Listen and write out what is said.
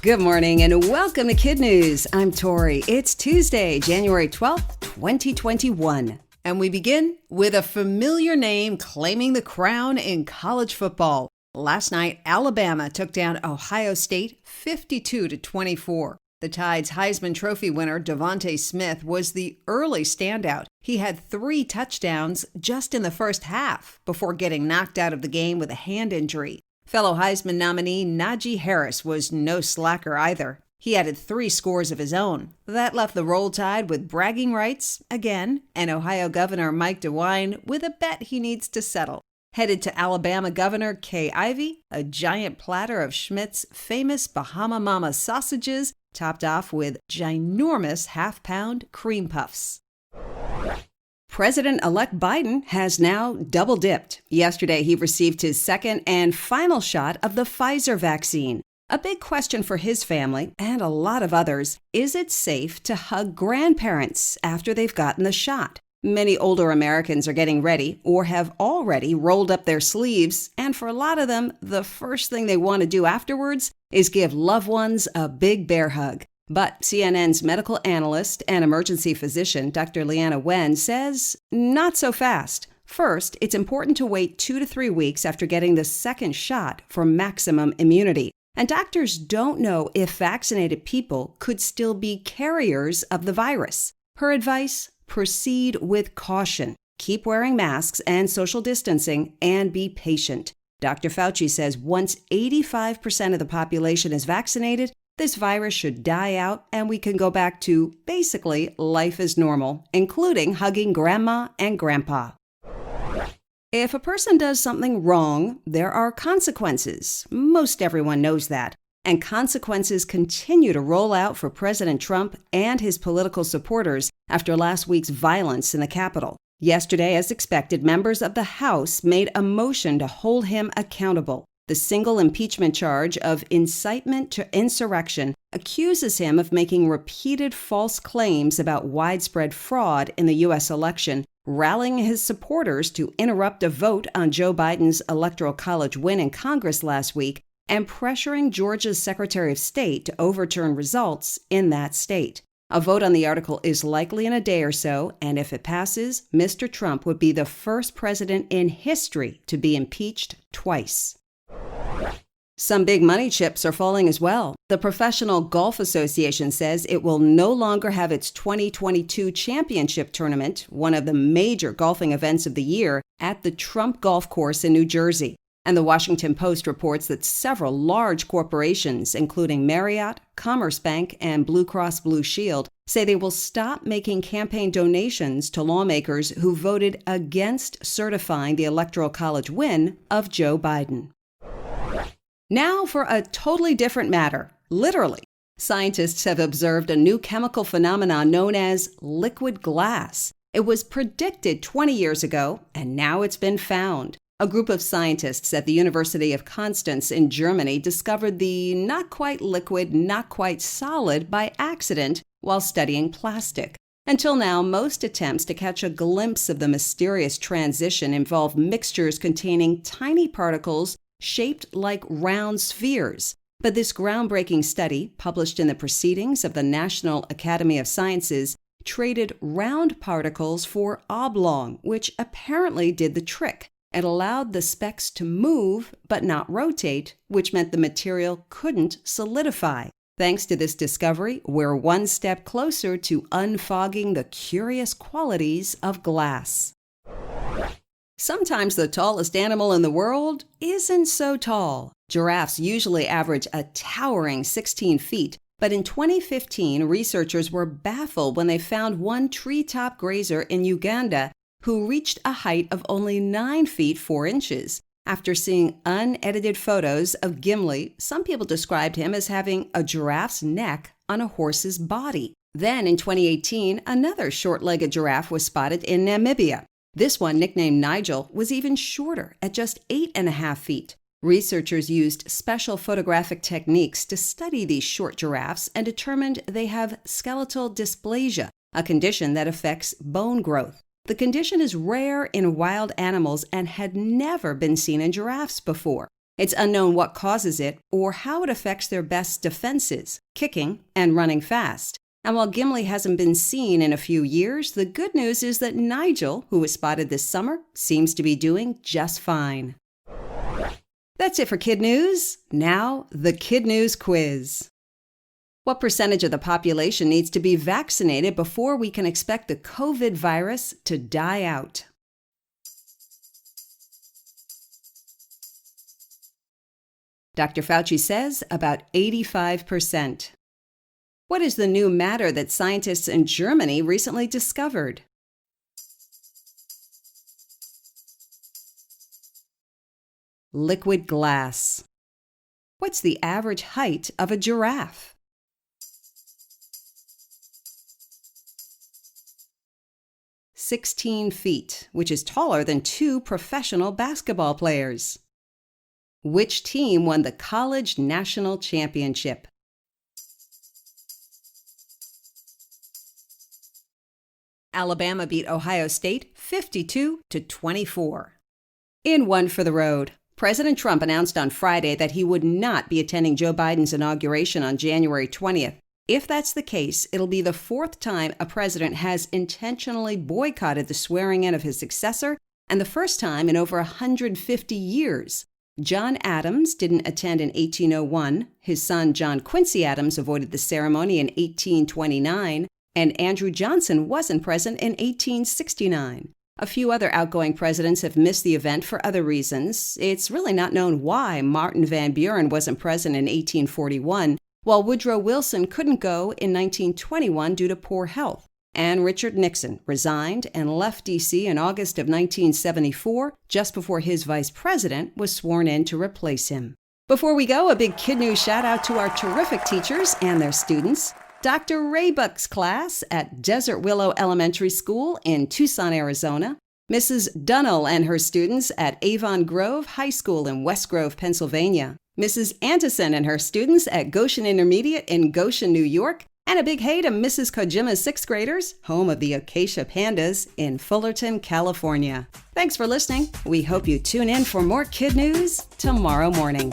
Good morning and welcome to KidNuz. I'm Tori. It's Tuesday, January 12th, 2021. And we begin with a familiar name claiming the crown in college football. Last night, Alabama took down Ohio State 52-24. The Tide's Heisman Trophy winner, Devontae Smith, was the early standout. He had 3 touchdowns just in the first half before getting knocked out of the game with a hand injury. Fellow Heisman nominee Najee Harris was no slacker either. He added 3 scores of his own. That left the Roll Tide with bragging rights again, and Ohio Governor Mike DeWine with a bet he needs to settle. Headed to Alabama Governor Kay Ivey, a giant platter of Schmidt's famous Bahama Mama sausages, topped off with ginormous half-pound cream puffs. President-elect Biden has now double-dipped. Yesterday, he received his second and final shot of the Pfizer vaccine. A big question for his family, and a lot of others, is it safe to hug grandparents after they've gotten the shot? Many older Americans are getting ready or have already rolled up their sleeves, and for a lot of them, the first thing they want to do afterwards is give loved ones a big bear hug. But CNN's medical analyst and emergency physician, Dr. Leanna Wen, says not so fast. First, it's important to wait 2 to 3 weeks after getting the second shot for maximum immunity. And doctors don't know if vaccinated people could still be carriers of the virus. Her advice? Proceed with caution. Keep wearing masks and social distancing and be patient. Dr. Fauci says once 85% of the population is vaccinated, this virus should die out and we can go back to basically life as normal, including hugging grandma and grandpa. If a person does something wrong, there are consequences. Most everyone knows that. And consequences continue to roll out for President Trump and his political supporters after last week's violence in the Capitol. Yesterday, as expected, members of the House made a motion to hold him accountable. The single impeachment charge of incitement to insurrection accuses him of making repeated false claims about widespread fraud in the U.S. election, rallying his supporters to interrupt a vote on Joe Biden's Electoral College win in Congress last week, and pressuring Georgia's Secretary of State to overturn results in that state. A vote on the article is likely in a day or so, and if it passes, Mr. Trump would be the first president in history to be impeached twice. Some big money chips are falling as well. The Professional Golf Association says it will no longer have its 2022 championship tournament, one of the major golfing events of the year, at the Trump Golf Course in New Jersey. And the Washington Post reports that several large corporations, including Marriott, Commerce Bank, and Blue Cross Blue Shield, say they will stop making campaign donations to lawmakers who voted against certifying the Electoral College win of Joe Biden. Now for a totally different matter, literally. Scientists have observed a new chemical phenomenon known as liquid glass. It was predicted 20 years ago, and now it's been found. A group of scientists at the University of Constance in Germany discovered the not quite liquid, not quite solid by accident while studying plastic. Until now, most attempts to catch a glimpse of the mysterious transition involve mixtures containing tiny particles shaped like round spheres. But this groundbreaking study, published in the Proceedings of the National Academy of Sciences, traded round particles for oblong, which apparently did the trick. It allowed the specks to move but not rotate, which meant the material couldn't solidify. Thanks to this discovery, we're one step closer to unfogging the curious qualities of glass. Sometimes the tallest animal in the world isn't so tall. Giraffes usually average a towering 16 feet, but in 2015, researchers were baffled when they found one treetop grazer in Uganda who reached a height of only 9 feet 4 inches. After seeing unedited photos of Gimli, some people described him as having a giraffe's neck on a horse's body. Then in 2018, another short-legged giraffe was spotted in Namibia. This one, nicknamed Nigel, was even shorter at just 8.5 feet. Researchers used special photographic techniques to study these short giraffes and determined they have skeletal dysplasia, a condition that affects bone growth. The condition is rare in wild animals and had never been seen in giraffes before. It's unknown what causes it or how it affects their best defenses, kicking and running fast. And while Gimli hasn't been seen in a few years, the good news is that Nigel, who was spotted this summer, seems to be doing just fine. That's it for KidNuz. Now, the KidNuz quiz. What percentage of the population needs to be vaccinated before we can expect the COVID virus to die out? Dr. Fauci says about 85%. What is the new matter that scientists in Germany recently discovered? Liquid glass. What's the average height of a giraffe? 16 feet, which is taller than 2 professional basketball players. Which team won the college national championship? Alabama beat Ohio State 52-24. In one for the road, President Trump announced on Friday that he would not be attending Joe Biden's inauguration on January 20th. If that's the case, it'll be the 4th time a president has intentionally boycotted the swearing-in of his successor, and the first time in over 150 years. John Adams didn't attend in 1801, his son John Quincy Adams avoided the ceremony in 1829, and Andrew Johnson wasn't present in 1869. A few other outgoing presidents have missed the event for other reasons. It's really not known why Martin Van Buren wasn't present in 1841, while Woodrow Wilson couldn't go in 1921 due to poor health. And Richard Nixon resigned and left D.C. in August of 1974, just before his vice president was sworn in to replace him. Before we go, a big KidNuz shout out to our terrific teachers and their students. Dr. Raybuck's class at Desert Willow Elementary School in Tucson, Arizona. Mrs. Dunnell and her students at Avon Grove High School in West Grove, Pennsylvania. Mrs. Antison and her students at Goshen Intermediate in Goshen, New York. And a big hey to Mrs. Kojima's 6th graders, home of the Acacia Pandas in Fullerton, California. Thanks for listening. We hope you tune in for more KidNuz tomorrow morning.